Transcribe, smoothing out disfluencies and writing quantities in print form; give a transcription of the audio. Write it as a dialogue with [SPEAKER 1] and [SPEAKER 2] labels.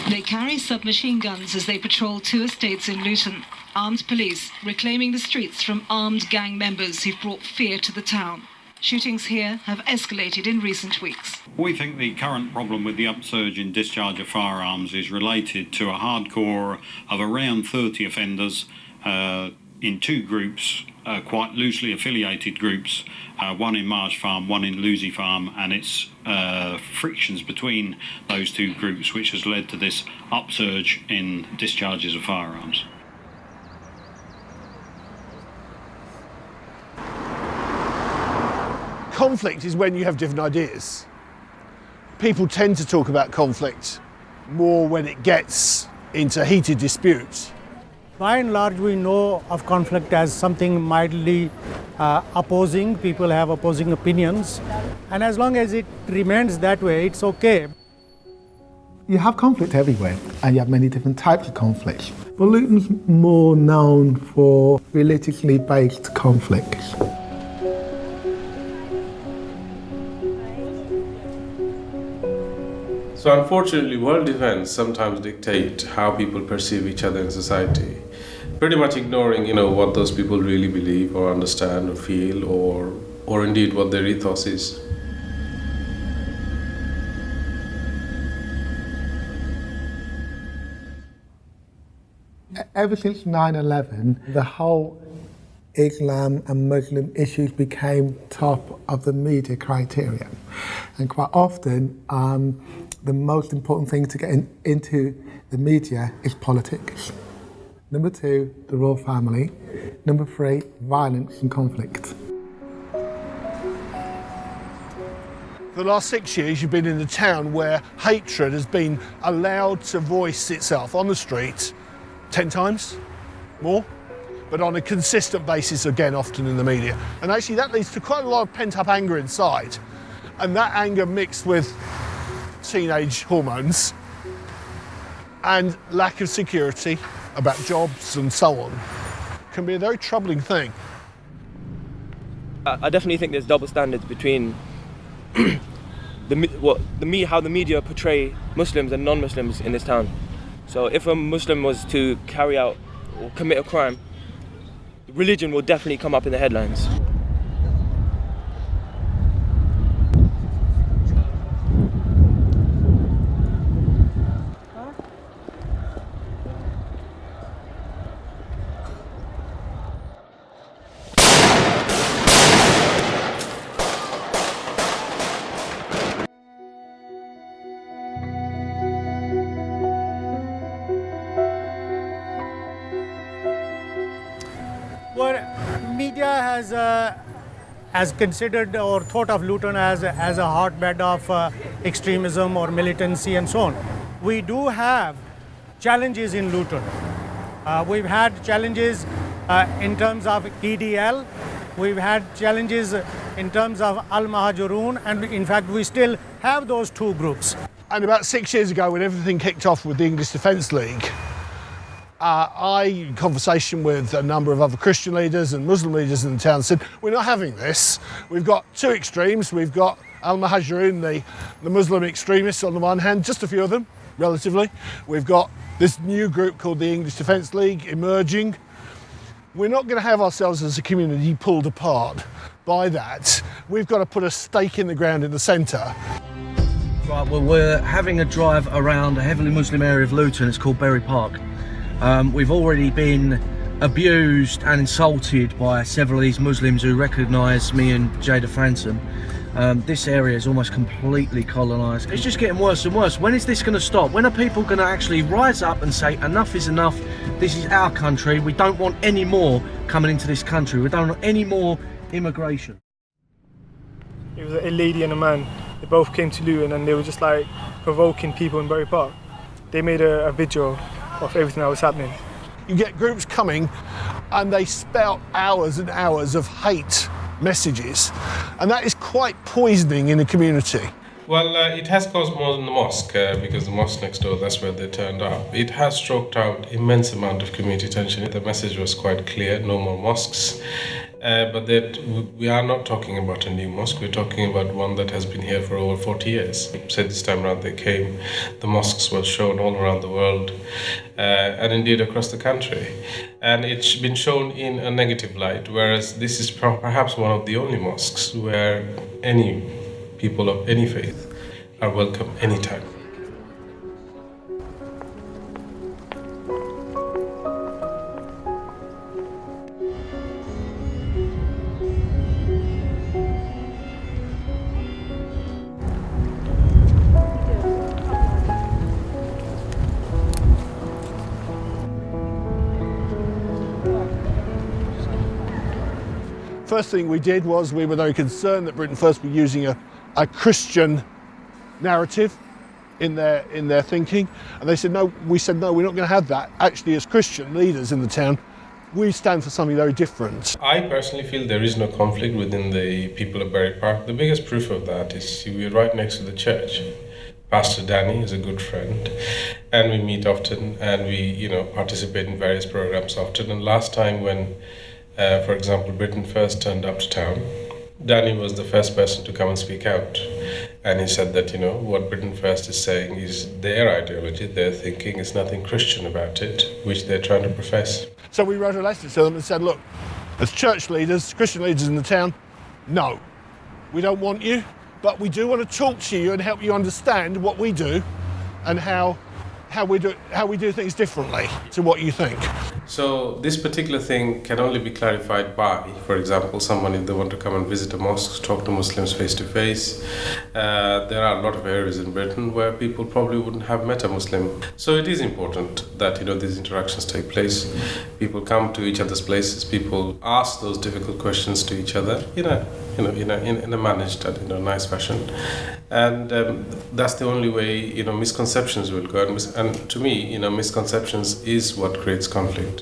[SPEAKER 1] They carry submachine guns as they patrol 2 estates in Luton. Armed police reclaiming the streets from armed gang members who've brought fear to the town. Shootings here have escalated in recent weeks.
[SPEAKER 2] We think the current problem with the upsurge in discharge of firearms is related to a hardcore of around 30 offenders in 2 groups, quite loosely affiliated groups, one in Marsh Farm, one in Lucy Farm, and it's frictions between those 2 groups which has led to this upsurge in discharges of firearms.
[SPEAKER 3] Conflict is when you have different ideas. People tend to talk about conflict more when it gets into heated disputes.
[SPEAKER 4] By and large, we know of conflict as something mildly opposing. People have opposing opinions. And as long as it remains that way, it's okay.
[SPEAKER 5] You have conflict everywhere, and you have many different types of conflicts. But Luton's more known for religiously based conflicts.
[SPEAKER 6] So unfortunately, world events sometimes dictate how people perceive each other in society, pretty much ignoring, what those people really believe or understand or feel or indeed what their ethos is.
[SPEAKER 5] Ever since 9/11, the whole Islam and Muslim issues became top of the media criteria. And quite often, the most important thing to get into the media is politics. Number 2, the royal family. Number 3, violence and conflict.
[SPEAKER 3] For the last 6 years, you've been in a town where hatred has been allowed to voice itself on the street 10 times more, but on a consistent basis, again, often in the media. And actually that leads to quite a lot of pent-up anger inside. And that anger mixed with teenage hormones and lack of security about jobs and so on can be a very troubling thing.
[SPEAKER 7] I definitely think there's double standards between how the media portray Muslims and non-Muslims in this town. So if a Muslim was to carry out or commit a crime, religion will definitely come up in the headlines.
[SPEAKER 4] Well, media has considered or thought of Luton as a hotbed of extremism or militancy and so on. We do have challenges in Luton. We've had challenges in terms of EDL. We've had challenges in terms of Al-Mahajirun, and in fact we still have those 2 groups.
[SPEAKER 3] And about 6 years ago, when everything kicked off with the English Defence League, in conversation with a number of other Christian leaders and Muslim leaders in the town, said, we're not having this. We've got 2 extremes. We've got Al-Mahajirun, the Muslim extremists on the one hand, just a few of them, relatively. We've got this new group called the English Defence League emerging. We're not going to have ourselves as a community pulled apart by that. We've got to put a stake in the ground in the centre.
[SPEAKER 8] Right, well, we're having a drive around a heavily Muslim area of Luton. It's called Berry Park. We've already been abused and insulted by several of these Muslims who recognise me and Jada Franson. This area is almost completely colonised. It's just getting worse and worse. When is this going to stop? When are people going to actually rise up and say enough is enough? This is our country. We don't want any more coming into this country. We don't want any more immigration.
[SPEAKER 9] It was a lady and a man. They both came to Luton and they were just like provoking people in Berry Park. They made a video of everything that was happening.
[SPEAKER 3] You get groups coming and they spout hours and hours of hate messages, and that is quite poisoning in a community.
[SPEAKER 6] Well, it has caused more than the mosque, because the mosque next door, that's where they turned up. It has stroked out immense amount of community tension. The message was quite clear, no more mosques. but that we are not talking about a new mosque. We're talking about one that has been here for over 40 years. So this time around they came, the mosques were shown all around the world, and indeed across the country. And it's been shown in a negative light, whereas this is perhaps one of the only mosques where any people of any faith are welcome anytime.
[SPEAKER 3] First thing we did was we were very concerned that Britain First were using a Christian narrative in their thinking, and they said no. We said no, we're not going to have that. Actually, as Christian leaders in the town, we stand for something very different.
[SPEAKER 6] I personally feel there is no conflict within the people of Berry Park. The biggest proof of that is we're right next to the church. Pastor Danny is a good friend, and we meet often, and we participate in various programs often. And last time when for example, Britain First turned up to town, Danny was the first person to come and speak out. And he said that, what Britain First is saying is their ideology, their thinking, is nothing Christian about it, which they're trying to profess.
[SPEAKER 3] So we wrote a letter to them and said, look, as church leaders, Christian leaders in the town, no, we don't want you, but we do want to talk to you and help you understand what we do and how we do things differently to what you think.
[SPEAKER 6] So this particular thing can only be clarified by, for example, someone if they want to come and visit a mosque, talk to Muslims face to face. There are a lot of areas in Britain where people probably wouldn't have met a Muslim. So it is important that these interactions take place. People come to each other's places. People ask those difficult questions to each other, in a managed and nice fashion. And that's the only way misconceptions will go. And to me, misconceptions is what creates conflict.